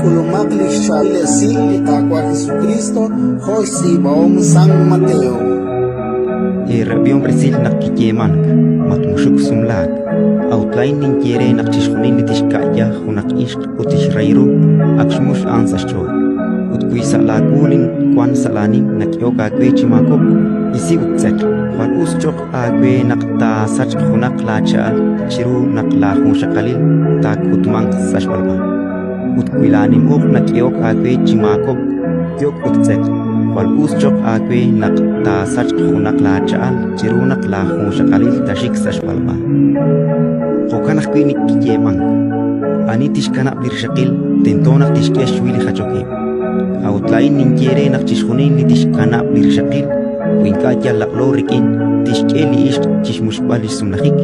Kulumakli siya lesil itakwa Jesucristo hoy baom San Mateo. Rabion Brasil nakikyeman matmushuk sumlag outline nin quiere nakchishkunin litishkaya hunak ishq utishrairo akshmush ansaschoy utkuisa lagulin kwan salanin nakyoka kwe chimakop isi utzek kwan uschok agwe nakta sach hunak lacha chiru nakla hunshakalil tak utmang sashbalba utkuilanim ok nakyok agwe chimakop kyok utzek wal uschok agwe nakta sach hunak lacha chiru nakla hunshakalil tashik sashbalba Kokanak kwinik kiyemang anitish kana birshakil tentonak tishkesh wili hachokim outlain ninkiere nak chishkunin litish kana birshakil winkatya laklo rikin tishkeli ishq chishmushbali sumnahik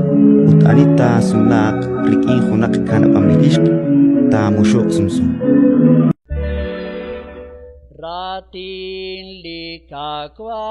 ut anita sumlak rikin hunak kana pamilishk ta mushok sumsum Ratin likakwa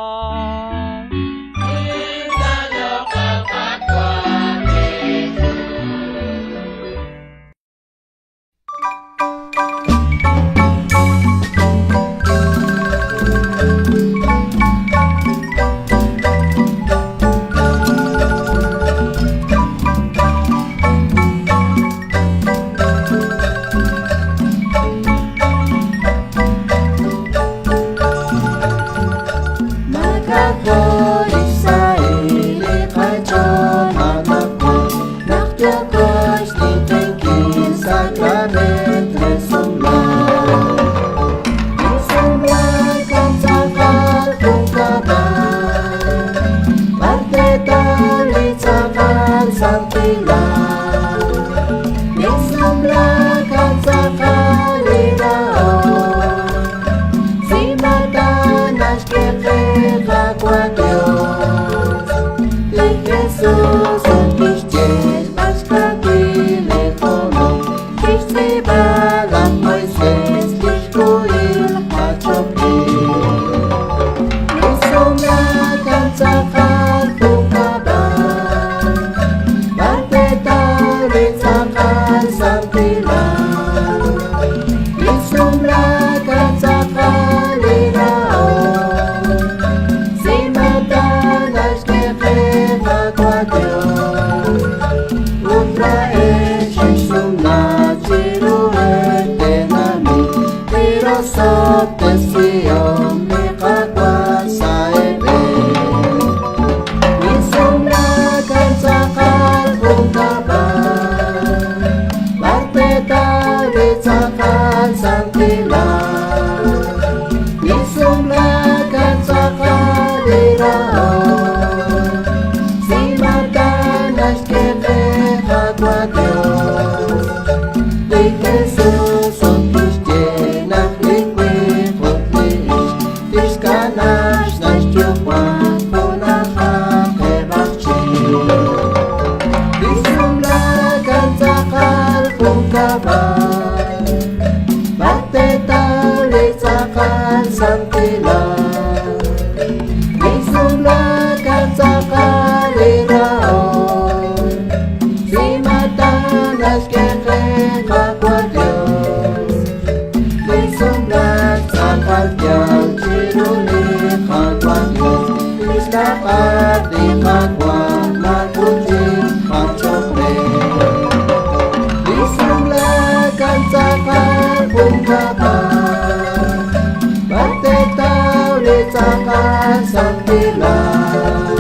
Sang Tila